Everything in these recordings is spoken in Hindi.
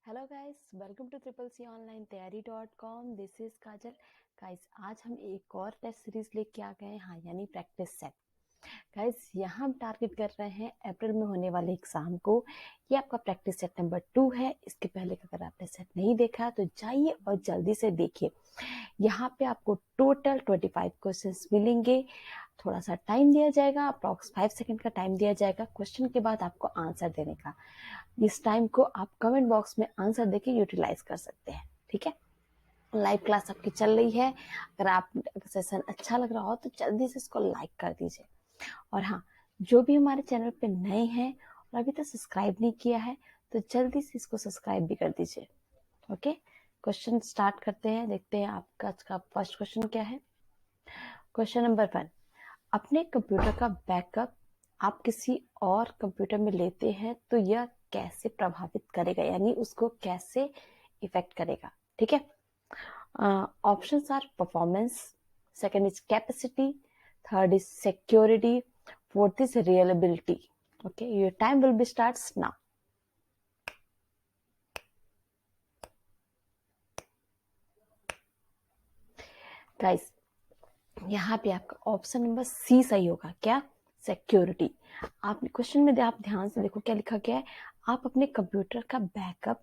Hello guys, welcome to triple C online तैयारी.com। This is Kajal. गाइस, आज हम एक और टेस्ट सीरीज लेके आ गए हैं, हाँ, यानी प्रैक्टिस सेट। गाइस, यहाँ हम टारगेट कर रहे हैं अप्रैल में होने वाले एग्जाम को। ये आपका प्रैक्टिस सेट नंबर 2 है। इसके पहले का अगर आपने सेट नहीं देखा तो जाइए और जल्दी से देखिए। यहाँ पे आपको टोटल 25 क्वेश्चंस मिलेंगे। थोड़ा सा टाइम दिया जाएगा, अप्रॉक्स 5 सेकंड का टाइम दिया जाएगा क्वेश्चन के बाद आपको आंसर देने का। इस टाइम को आप कमेंट बॉक्स में आंसर देके यूटिलाइज कर सकते हैं, ठीक है। लाइव क्लास आपकी चल रही है। अगर सेशन अच्छा लग रहा हो तो जल्दी से इसको लाइक कर दीजिए। और हाँ, जो भी हमारे चैनल पे नए हैं और अभी तक सब्सक्राइब नहीं किया है तो जल्दी से इसको सब्सक्राइब भी कर दीजिए। ओके, क्वेश्चन स्टार्ट करते हैं। देखते हैं आपका आज का फर्स्ट क्वेश्चन क्या है। क्वेश्चन नंबर 1, अपने कंप्यूटर का बैकअप आप किसी और कंप्यूटर में लेते हैं तो यह कैसे प्रभावित करेगा, यानी उसको कैसे इफेक्ट करेगा, ठीक है। Options are performance, second is capacity, third is security, fourth is reliability. Okay, your time will be starts now. Guys, यहाँ पे आपका ऑप्शन नंबर सी सही होगा। क्या? सिक्योरिटी। आप क्वेश्चन में आप ध्यान से देखो क्या लिखा गया है। आप अपने कंप्यूटर का बैकअप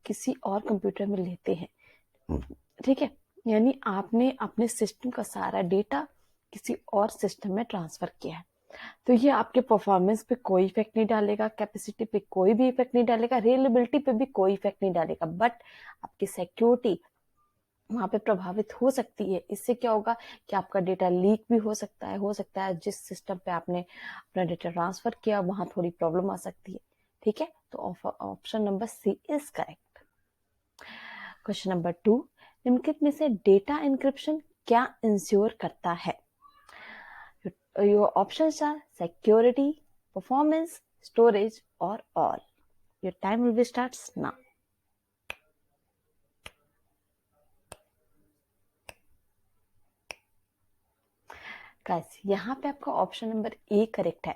किसी और कंप्यूटर में लेते हैं, ठीक है। यानी आपने अपने सिस्टम का सारा डेटा किसी और सिस्टम में ट्रांसफर किया है। तो ये आपके परफॉर्मेंस पे कोई इफेक्ट नहीं डालेगा, कैपेसिटी पे कोई भी इफेक्ट नहीं डालेगा, रिलायबिलिटी पे भी कोई इफेक्ट नहीं डालेगा, बट आपकी सिक्योरिटी वहां पे प्रभावित हो सकती है। इससे क्या होगा कि आपका डेटा लीक भी हो सकता है जिस सिस्टम पे आपने अपना डेटा ट्रांसफर किया वहां थोड़ी प्रॉब्लम आ सकती है, ठीक है। तो option number C is correct. Question number 2, निम्नलिखित में से डेटा इंक्रिप्शन क्या इंश्योर करता है? Your options are security, performance, storage और all. Your time will be starts now. Guys, यहाँ पे आपका ऑप्शन नंबर ए करेक्ट है।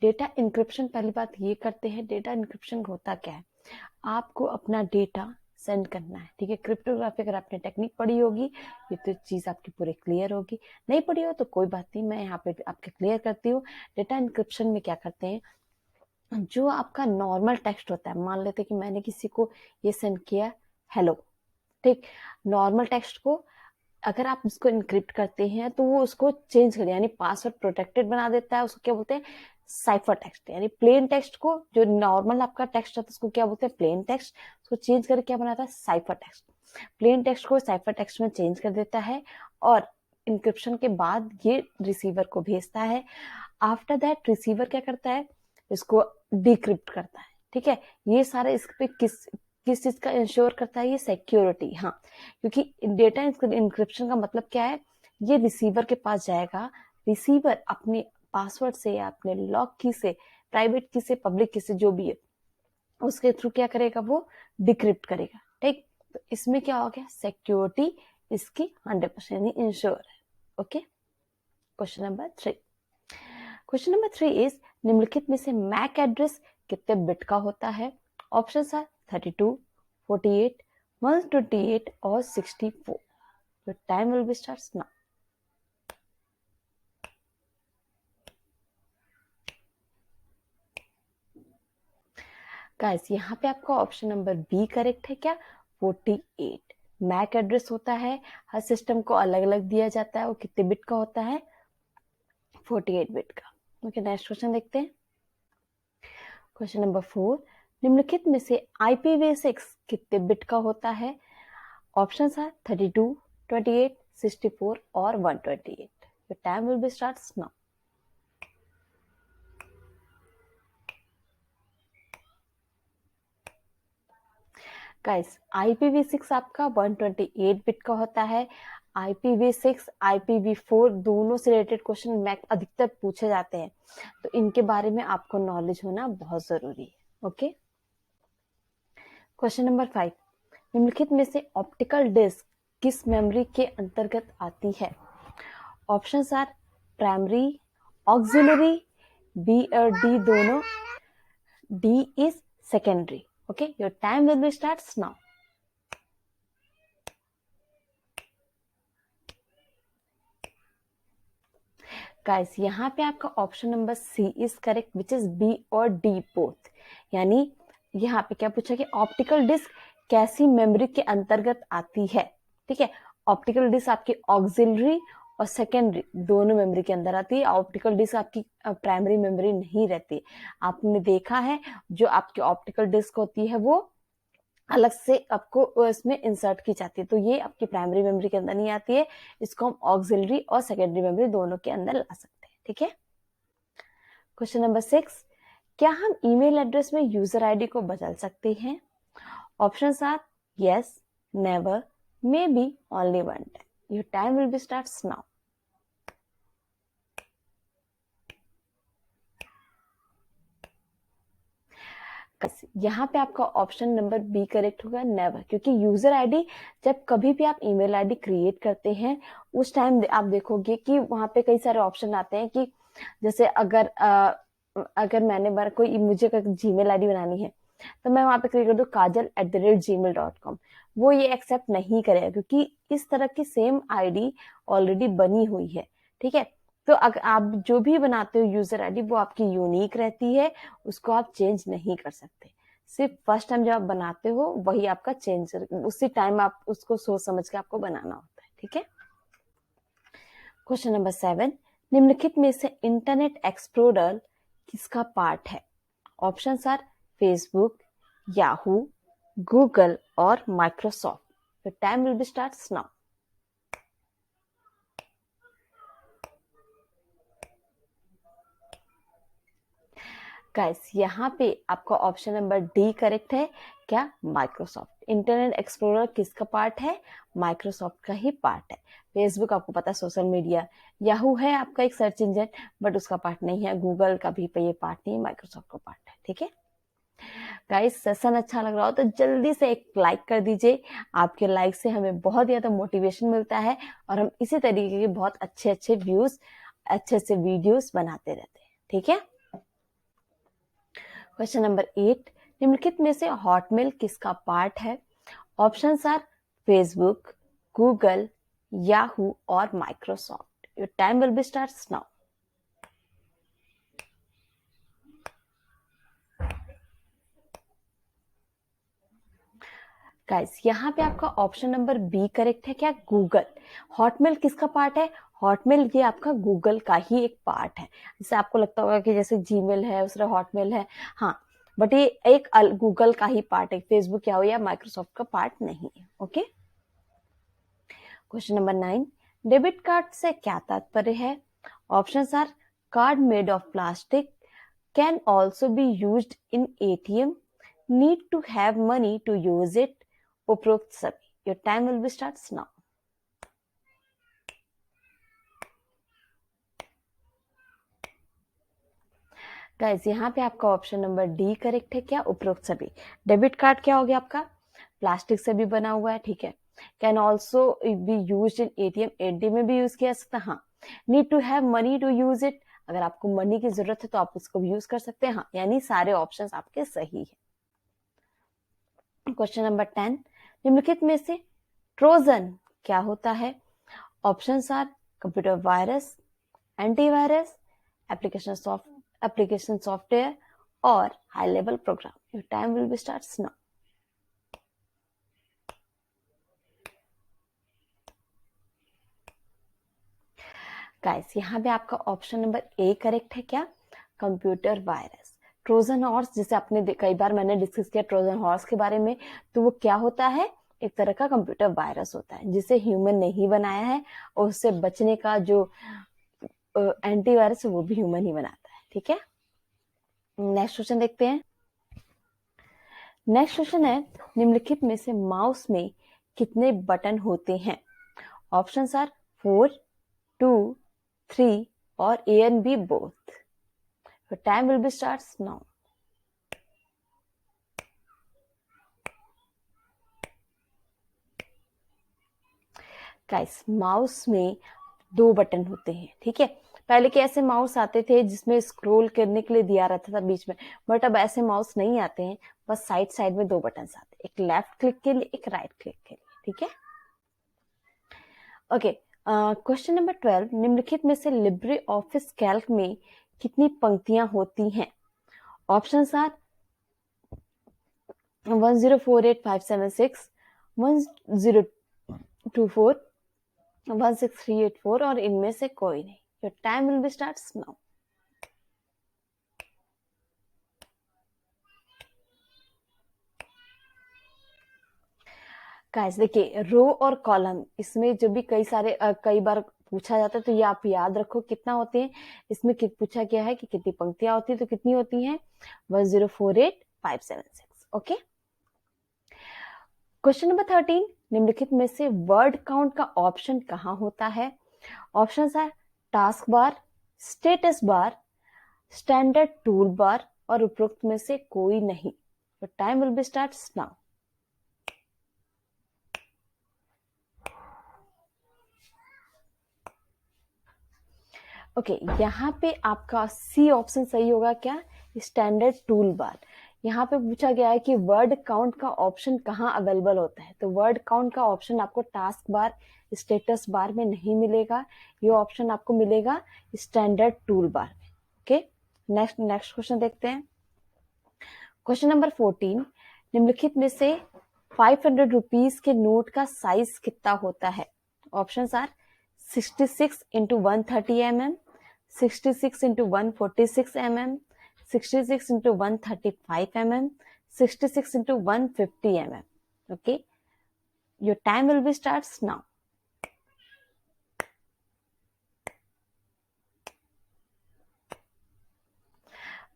डेटा इंक्रिप्शन, पहली बात ये करते हैं, डेटा इंक्रिप्शन होता क्या है? आपको अपना डेटा सेंड करना है, ठीक है। क्रिप्टोग्राफी अगर आपने टेक्निक पढ़ी होगी ये तो चीज आपकी पूरी क्लियर होगी। नहीं पढ़ी हो तो कोई बात नहीं, मैं यहाँ पे आपके क्लियर करती हूँ। डेटा इंक्रिप्शन में क्या करते हैं, जो आपका नॉर्मल टेक्स्ट होता है, मान लेते कि मैंने किसी को ये सेंड किया हेलो, ठीक। नॉर्मल टेक्स्ट को अगर आप उसको इनक्रिप्ट करते हैं तो वो उसको चेंज कर, यानी पासवर्ड प्रोटेक्टेड बना देता है। उसको क्या बोलते हैं? Cipher text. यानी प्लेन टेक्स्ट को, जो नॉर्मल आपका टेक्स्ट होता है उसको क्या बोलते हैं? Plain text. उसको चेंज करके क्या बनाता है? Cipher text. प्लेन टेक्स्ट को साइफर टेक्स्ट में चेंज कर देता है और इंक्रिप्शन के बाद ये रिसीवर को भेजता है। आफ्टर दैट रिसीवर क्या करता है? इसको डिक्रिप्ट करता है, ठीक है। ये सारे इस पे किस चीज का इंश्योर करता है? ये सिक्योरिटी, हाँ। क्योंकि डेटा इंक्रिप्शन का मतलब क्या है? ये रिसीवर के पास जाएगा, रिसीवर अपने पासवर्ड से या अपने लॉक की से, प्राइवेट की से, पब्लिक की से, जो भी है उसके थ्रू क्या करेगा? वो डिक्रिप्ट करेगा, ठीक। तो इसमें क्या हो गया? सिक्योरिटी इसकी 100% यानी इंश्योर है। Okay, question number 3। Question number 3 is, निम्नलिखित में से मैक एड्रेस कितने बिट का होता है? ऑप्शन आर 32, 48, 128 और 64। Your time will be starts now. Guys, यहाँ पे आपका ऑप्शन नंबर बी करेक्ट है। क्या? 48 मैक एड्रेस होता है। हर सिस्टम को अलग अलग दिया जाता है। वो कितने बिट का होता है? 48 बिट का। ओके, नेक्स्ट क्वेश्चन देखते हैं। क्वेश्चन नंबर 4, निम्नलिखित में से IPv6 कितने बिट का होता है? ऑप्शंस आर 32, 28, 64 और 128। Your time will be starts now. Guys, IPv6 आपका 128 बिट का होता है। IPv6, IPv4 दोनों से रिलेटेड क्वेश्चन मैक अधिकतर पूछे जाते हैं, तो इनके बारे में आपको नॉलेज होना बहुत जरूरी है। ओके, क्वेश्चन नंबर 5, निम्नलिखित में से ऑप्टिकल डिस्क किस मेमोरी के अंतर्गत आती है? Options are primary, auxiliary, B और डी दोनों, D is secondary. Okay, your time will be starts now. Guys यहाँ पे आपका option number C is correct, which is B और डी बोथ। यानी यहाँ पे क्या पूछा कि ऑप्टिकल डिस्क कैसी मेमोरी के अंतर्गत आती है। ठीक है, ऑप्टिकल डिस्क आपकी ऑक्सिलरी और सेकेंडरी दोनों मेमोरी के अंदर आती है। ऑप्टिकल डिस्क आपकी प्राइमरी मेमोरी नहीं रहती। आपने देखा है जो आपकी ऑप्टिकल डिस्क होती है वो अलग से आपको इसमें इंसर्ट की जाती है, तो ये आपकी प्राइमरी मेमोरी के अंदर नहीं आती है। इसको हम ऑक्सिलरी और सेकेंडरी मेमोरी दोनों के अंदर ला सकते हैं। ठीक है, क्वेश्चन नंबर 6, क्या हम ईमेल एड्रेस में यूजर आईडी को बदल सकते हैं? Options are yes, never, maybe, only one time. Your time will be starts now. यहाँ पे आपका ऑप्शन नंबर बी करेक्ट होगा, नेवर, क्योंकि यूजर आईडी जब कभी भी आप ईमेल आईडी क्रिएट करते हैं उस टाइम आप देखोगे कि वहां पे कई सारे ऑप्शन आते हैं कि जैसे अगर मैंने कोई मुझे जीमेल आईडी बनानी है तो मैं वहां पे क्लिक कर दूं kajal@gmail.com, वो ये एक्सेप्ट नहीं करेगा क्योंकि इस तरह की सेम आईडी ऑलरेडी बनी हुई है। ठीक है, तो अगर आप जो भी बनाते हो यूजर आईडी वो आपकी यूनिक रहती है, उसको आप चेंज नहीं कर सकते। सिर्फ फर्स्ट टाइम जब आप बनाते हो वही आपका चेंज, उसी टाइम आप उसको सोच समझ के आपको बनाना होता है। ठीक है, क्वेश्चन नंबर 7, निम्नलिखित में से इंटरनेट एक्सप्लोरर किसका पार्ट है? Options are Facebook, Yahoo, Google और Microsoft. Time will be starts now. Guys यहाँ पे आपका ऑप्शन नंबर डी करेक्ट है। क्या? माइक्रोसॉफ्ट। इंटरनेट एक्सप्लोरर किसका पार्ट है? माइक्रोसॉफ्ट का ही पार्ट है। फेसबुक आपको पता है सोशल मीडिया, याहू है आपका एक सर्च इंजन बट उसका पार्ट नहीं है, गूगल का भी ये पार्ट नहीं है, माइक्रोसॉफ्ट का पार्ट है। ठीक है गाइस, सेशन अच्छा लग रहा हो तो जल्दी से एक लाइक कर दीजिए। आपके लाइक से हमें बहुत ज्यादा मोटिवेशन मिलता है और हम इसी तरीके के बहुत अच्छे अच्छे व्यूज, अच्छे अच्छे वीडियोस बनाते रहते हैं। ठीक है, क्वेश्चन नंबर 8, निम्नलिखित में से हॉटमेल किसका पार्ट है? Options are Facebook, Google, Yahoo और Microsoft. Your time will be starts now. Guys यहाँ पे आपका ऑप्शन नंबर बी करेक्ट है। क्या? गूगल। हॉटमेल किसका पार्ट है? हॉटमेल ये आपका गूगल का ही एक पार्ट है। जैसे आपको लगता होगा कि जैसे जीमेल है उस तरह हॉटमेल है, हाँ, बट ये एक गूगल का ही पार्ट है, फेसबुक या माइक्रोसॉफ्ट का पार्ट नहीं है। Okay, question number 9, debit card से क्या तात्पर्य है? Options are card made of plastic, can also be used in ATM, need to have money to use it, उपरोक्त सभी। Your time will be starts now. Guys यहाँ पे आपका ऑप्शन नंबर डी करेक्ट है। क्या? उपरोक्त सभी। डेबिट कार्ड क्या हो गया आपका? प्लास्टिक से भी बना हुआ है। ठीक है, can also be use in ATM, ATM में भी यूज किया जा सकता है। हाँ, need to have money to use it, अगर आपको मनी की जरूरत है तो आप उसको भी यूज कर सकते हैं। हाँ, यानी सारे ऑप्शंस आपके सही है। क्वेश्चन नंबर 10, निम्नलिखित में से ट्रोजन क्या होता है? Options are computer virus, antivirus, application software और high level program. Your time will be starts now. Guys यहाँ पे आपका ऑप्शन नंबर ए करेक्ट है। क्या? Computer virus. ट्रोजन हॉर्स, जिसे आपने कई बार मैंने डिस्कस किया ट्रोजन हॉर्स के बारे में, तो वो क्या होता है? एक तरह का कंप्यूटर वायरस होता है जिसे ह्यूमन ने ही बनाया है और उससे बचने का जो एंटीवायरस है वो भी ह्यूमन ही बनाता है। ठीक है, नेक्स्ट क्वेश्चन देखते हैं। नेक्स्ट क्वेश्चन है, निम्नलिखित में से माउस में कितने बटन होते हैं? ऑप्शंस आर 4, 2, 3 और A and B both. Time will be starts now. Guys, mouse में 2 बटन होते हैं। ठीक है, पहले के ऐसे माउस आते थे जिसमें स्क्रॉल करने के लिए दिया रहता था बीच में, बट अब ऐसे माउस नहीं आते हैं, बस साइड साइड में 2 बटन आते हैं, एक लेफ्ट क्लिक के लिए, एक राइट क्लिक के लिए, ठीक है। ओके, क्वेश्चन नंबर 12, निम्नलिखित में से लिब्रे ऑफिस कैल्क में कितनी पंक्तियां होती हैं? ऑप्शंस आर 1048576, 1024, 16384 और इनमें से कोई नहीं। Your time will be starts now. Guys देखिए, रो और कॉलम इसमें जो भी कई बार पूछा जाता है, तो ये आप याद रखो कितना होते हैं। इसमें पूछा गया है कि कितनी पंक्तियां होती है, तो कितनी होती हैं? 1048576। ओके, क्वेश्चन नंबर 13, निम्नलिखित में से वर्ड काउंट का ऑप्शन कहाँ होता है? ऑप्शंस है task bar, status bar, standard tool bar और उपरोक्त में से कोई नहीं। तो time will be starts now. Okay, यहाँ पे आपका सी ऑप्शन सही होगा क्या? Standard tool bar. यहाँ पे पूछा गया है कि वर्ड काउंट का ऑप्शन कहाँ अवेलेबल होता है, तो वर्ड काउंट का ऑप्शन आपको टास्क बार, स्टेटस बार में नहीं मिलेगा, ये ऑप्शन आपको मिलेगा स्टैंडर्ड टूल बार में। ओके, नेक्स्ट क्वेश्चन देखते हैं। क्वेश्चन नंबर 14, निम्नलिखित में से 500 रुपीज के नोट का साइज कितना होता है? Options are 66 into 130 mm, 66 into 146 mm, 66 into 135 mm, 66 into 150 mm। Okay, your time will be starts now.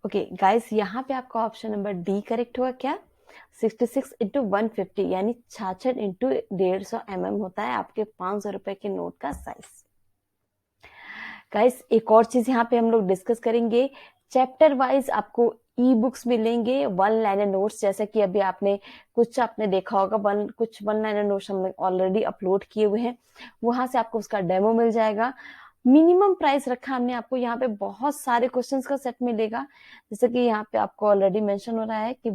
Okay guys, यहाँ पे आपका ऑप्शन नंबर डी करेक्ट होगा क्या? 66 इंटू 150 यानी 66 इंटू 150 mm होता है आपके 500 रुपए के नोट का साइज। गाइस एक और चीज यहाँ पे हम लोग डिस्कस करेंगे, चैप्टर वाइज आपको ई बुक्स मिलेंगे, वन लाइनर नोट्स, जैसे कि अभी आपने देखा होगा, कुछ वन लाइनर नोट्स हमने ऑलरेडी अपलोड किए हुए हैं, वहां से आपको उसका डेमो मिल जाएगा। मिनिमम प्राइस रखा हमने आपको, यहाँ पे बहुत सारे क्वेश्चंस का सेट मिलेगा, जैसे कि यहाँ पे आपको ऑलरेडी मेंशन हो रहा है कि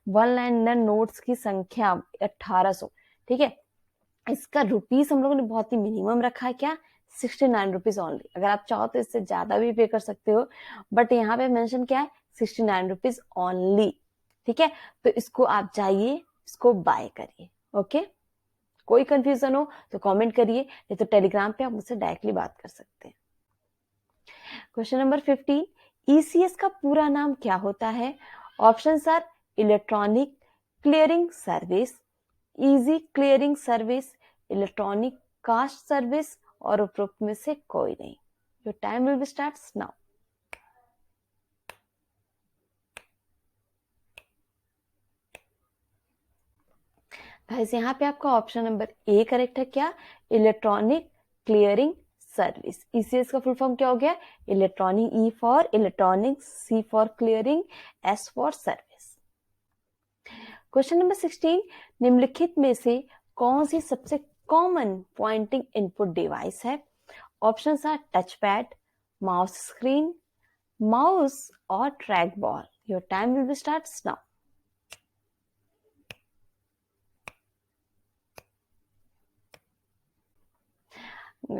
वन लाइनर नोट्स की संख्या 1800, ठीक है। इसका रुपीस हम लोगों ने बहुत ही मिनिमम रखा है क्या? 69 रुपीज ऑनली। अगर आप चाहो तो इससे ज्यादा भी पे कर सकते हो, बट यहाँ पे मेंशन क्या है? 69 रुपीज ऑनली, ठीक है। तो इसको आप जाइए, इसको बाय करिए। ओके, कोई कंफ्यूजन हो तो कमेंट करिए, नहीं तो टेलीग्राम पे आप मुझसे डायरेक्टली बात कर सकते हैं। क्वेश्चन नंबर 15, ईसीएस का पूरा नाम क्या होता है? Options are electronic clearing service, easy clearing service, electronic cast service और उपरोक्त में से कोई नहीं। Your time will be starts now. Guys यहाँ पे आपका ऑप्शन नंबर ए करेक्ट है क्या? Electronic clearing service. ईसीएस का फुल फॉर्म क्या हो गया? Electronic, E for electronic, C for clearing, S for service. Question number 16, निम्नलिखित में से कौन सी सबसे कॉमन पॉइंटिंग इनपुट डिवाइस है? Options are touch pad, mouse screen, mouse और track ball. Your time will be starts now.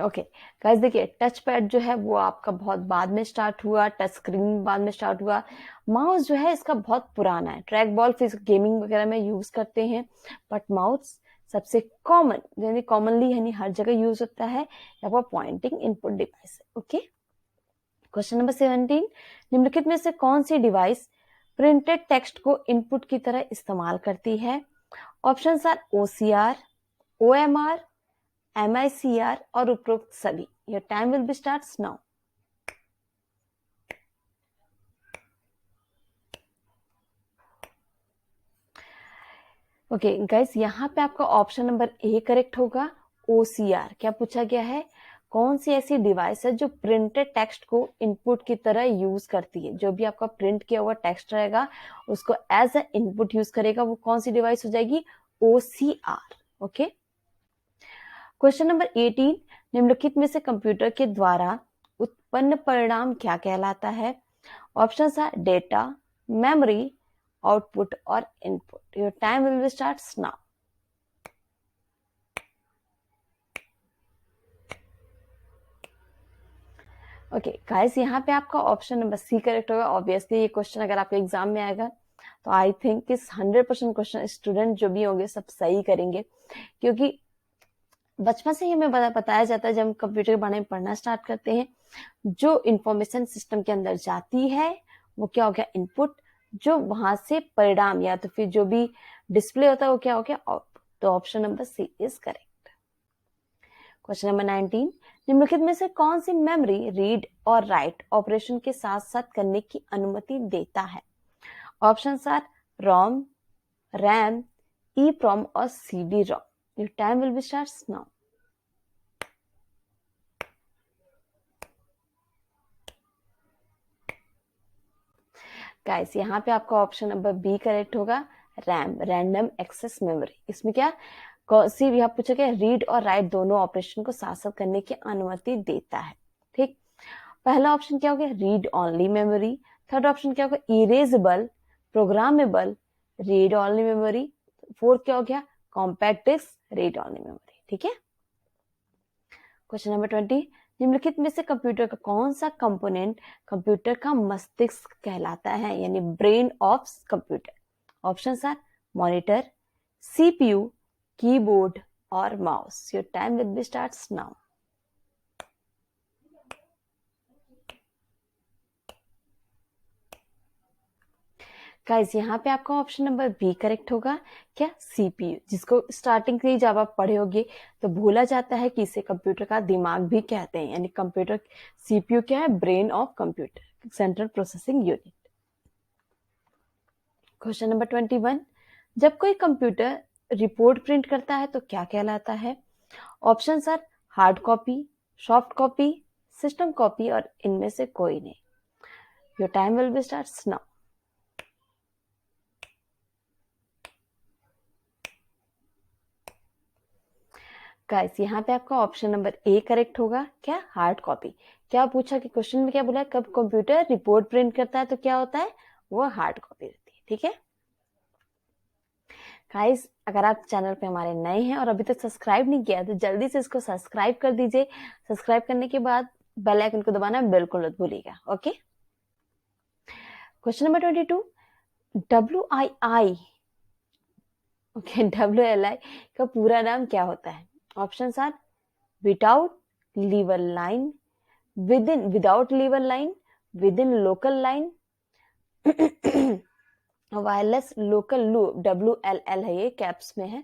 Okay guys देखिए, टच पैड जो है वो आपका बहुत बाद में स्टार्ट हुआ, टच स्क्रीन बाद में स्टार्ट हुआ, माउस जो है इसका बहुत पुराना है, ट्रैक बॉल फिर गेमिंग वगैरह में यूज करते हैं, बट माउस सबसे कॉमन यानी कॉमनली यानी हर जगह यूज होता है, या वो पॉइंटिंग इनपुट डिवाइस है। ओके, क्वेश्चन नंबर 17, निम्नलिखित में से कौन सी डिवाइस प्रिंटेड टेक्स्ट को इनपुट की तरह इस्तेमाल करती है? Options are OCR, OMR, MICR और उपरोक्त सभी। Your time will be starts now. Okay guys, यहाँ पे आपका ऑप्शन नंबर ए करेक्ट होगा, OCR। क्या पूछा गया है? कौन सी ऐसी डिवाइस है जो प्रिंटेड टेक्स्ट को इनपुट की तरह यूज करती है? जो भी आपका प्रिंट किया हुआ टेक्स्ट रहेगा उसको एज ए इनपुट यूज करेगा, वो कौन सी डिवाइस हो जाएगी? OCR। ओके, क्वेश्चन नंबर 18, निम्नलिखित में से कंप्यूटर के द्वारा उत्पन्न परिणाम क्या कहलाता है? Option are data, memory, output और input. Your time will be starts now. Okay guys, यहाँ पे आपका ऑप्शन नंबर सी करेक्ट होगा। ऑब्वियसली ये क्वेश्चन अगर आपके एग्जाम में आएगा तो आई थिंक इस 100% क्वेश्चन स्टूडेंट जो भी होंगे सब सही करेंगे, क्योंकि बचपन से ही हमें बताया जाता है, जब हम कंप्यूटर के बारे में पढ़ना स्टार्ट करते हैं, जो इंफॉर्मेशन सिस्टम के अंदर जाती है वो क्या हो गया? इनपुट। जो वहां से परिणाम या तो फिर जो भी डिस्प्ले होता है वो क्या हो गया? आउटपुट। तो option number C is correct. Question number 19, निम्नलिखित में से कौन सी मेमोरी रीड और राइट ऑपरेशन के साथ साथ करने की अनुमति देता है? Option are ROM, RAM, EEPROM और CD-ROM। Your time will be starts now. Guys, यहाँ पे आपका ऑप्शन नंबर बी करेक्ट होगा, रैम, रैंडम एक्सेस मेमोरी। इसमें क्या सी यहाँ पूछा गया, रीड और राइट दोनों ऑपरेशन को साथ साथ करने की अनुमति देता है। ठीक, पहला ऑप्शन क्या हो गया? Read only memory. Third option क्या होगा? Erasable, programmable, read only memory. Fourth क्या हो गया? Compact disc, read only memory. ठीक है। क्वेश्चन नंबर 20, निम्नलिखित में से कंप्यूटर का कौन सा कंपोनेंट कंप्यूटर का मस्तिष्क कहलाता है, यानी brain of computer? Option are monitor, CPU, keyboard और mouse. Your time will be starts now. Guys, यहाँ पे आपका ऑप्शन नंबर बी करेक्ट होगा। क्या? CPU, जिसको स्टार्टिंग से ही जब आप पढ़े होगे तो भूला जाता है कि इसे कंप्यूटर का दिमाग भी कहते हैं, यानी कंप्यूटर CPU क्या है? Brain of computer, central processing unit. Question number 21, जब कोई कंप्यूटर रिपोर्ट प्रिंट करता है तो क्या कहलाता है? Option are hard copy, soft copy, system copy और इनमें से कोई नहीं। Your time will be starts now. Guys, यहाँ पे आपका ऑप्शन नंबर ए करेक्ट होगा। क्या? Hard copy. क्या पूछा कि क्वेश्चन में क्या बोला? कब कंप्यूटर रिपोर्ट प्रिंट करता है तो क्या होता है? वो हार्ड कॉपी रहती है। ठीक है गाइस, अगर आप चैनल पे हमारे नए हैं और अभी तक सब्सक्राइब नहीं किया तो जल्दी से इसको सब्सक्राइब कर दीजिए। सब्सक्राइब करने के बाद बेल आइकन को दबाना बिल्कुल मत भूलिएगा। Okay, question number 22, WII, okay, WLI का पूरा नाम क्या होता है? Option are without lever line, without lever line, with in local line, wireless local loop, WLL है, ये कैप्स में है,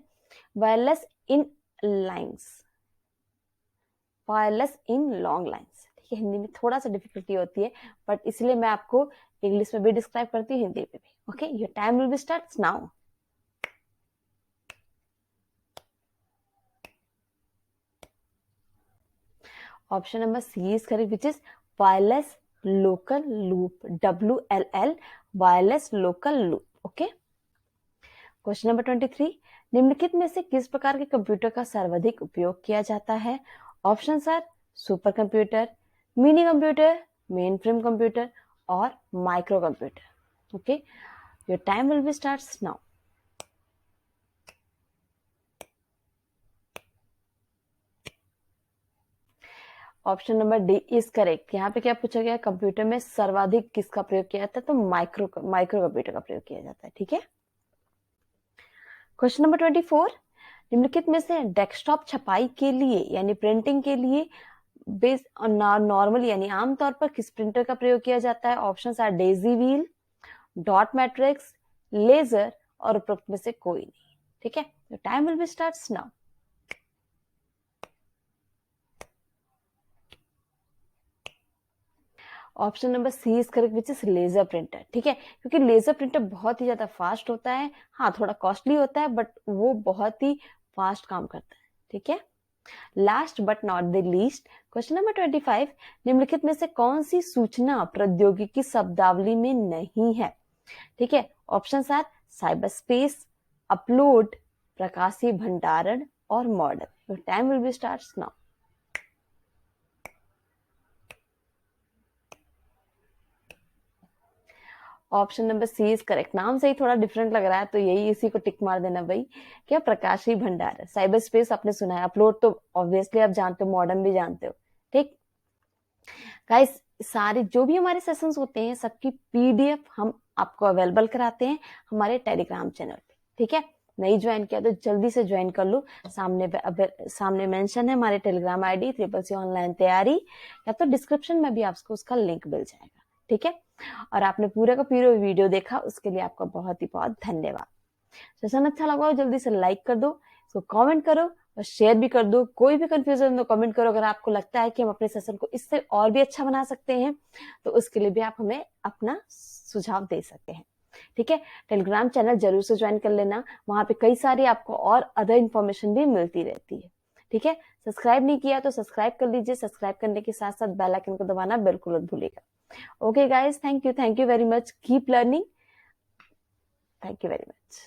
wireless in lines, wireless in long lines. ठीक है, हिंदी में थोड़ा सा डिफिकल्टी होती है, बट इसलिए मैं आपको इंग्लिश में भी डिस्क्राइब करती हूँ, हिंदी में भी। Okay, your time will be starts now. Option number C is correct, which is wireless local loop, WLL, wireless local loop. Okay, question number 23, निम्नलिखित में से किस प्रकार के कंप्यूटर का सर्वाधिक उपयोग किया जाता है? Option are super computer, mini computer, main frame computer और micro computer. Okay, your time will be starts now. Option number D is correct. यहाँ पे क्या पूछा गया? कंप्यूटर में सर्वाधिक किसका प्रयोग किया जाता है? तो माइक्रो कंप्यूटर का प्रयोग किया जाता है। ठीक है, क्वेश्चन नंबर 24, निम्नलिखित में से डेस्कटॉप छपाई के लिए यानी प्रिंटिंग के लिए बेस नॉर्मल यानी आमतौर पर किस प्रिंटर का प्रयोग किया जाता है? Option are daisy wheel, dot matrix, laser और उपरोक्त में से कोई नहीं। ठीक है, time will be starts now. Option number C is correct, which is laser printer. ठीक है, क्योंकि लेजर प्रिंटर बहुत ही ज्यादा फास्ट होता है, हाँ थोड़ा कॉस्टली होता है, बट वो बहुत ही फास्ट काम करता है। ठीक है, last but not the least, question number 25, निम्नलिखित में से कौन सी सूचना प्रौद्योगिकी शब्दावली में नहीं है? ठीक है, option are cyber space, upload, प्रकाशीय भंडारण और model. Time will be starts now. Option number C is correct. नाम से ही थोड़ा डिफरेंट लग रहा है तो यही इसी को टिक मार देना भाई। क्या प्रकाशी भंडार, साइबर स्पेस आपने सुना है, अपलोड तो ऑब्वियसली आप जानते हो, मॉडर्न भी जानते हो। ठीक गाइस, सारे जो भी हमारे सेशंस होते हैं सबकी पीडीएफ हम आपको अवेलेबल कराते हैं हमारे टेलीग्राम चैनल पे। ठीक है, नहीं ज्वाइन किया तो जल्दी से ज्वाइन कर लो। सामने मेंशन है हमारे टेलीग्राम आईडी CCC ऑनलाइन तैयारी, या तो डिस्क्रिप्शन में भी आपको उसका लिंक मिल जाएगा। ठीक है, और आपने पूरा का पूरा वीडियो देखा उसके लिए आपका बहुत ही बहुत धन्यवाद। सेशन अच्छा लगा हो जल्दी से लाइक कर दो, इसको कमेंट करो और शेयर भी कर दो। कोई भी कंफ्यूजन तो कमेंट करो। अगर आपको लगता है कि हम अपने सेशन को इससे और भी अच्छा बना सकते हैं तो उसके लिए भी आप हमें अपना सुझाव दे सकते हैं। ठीक है, टेलीग्राम चैनल जरूर से ज्वाइन कर लेना, वहां पे कई सारी आपको और अदर इन्फॉर्मेशन भी मिलती रहती है। ठीक है, सब्सक्राइब नहीं किया तो सब्सक्राइब कर लीजिए। सब्सक्राइब करने के साथ साथ बेल आइकन को दबाना बिल्कुल मत भूलिएगा। Okay guys, thank you very much, keep learning, thank you very much.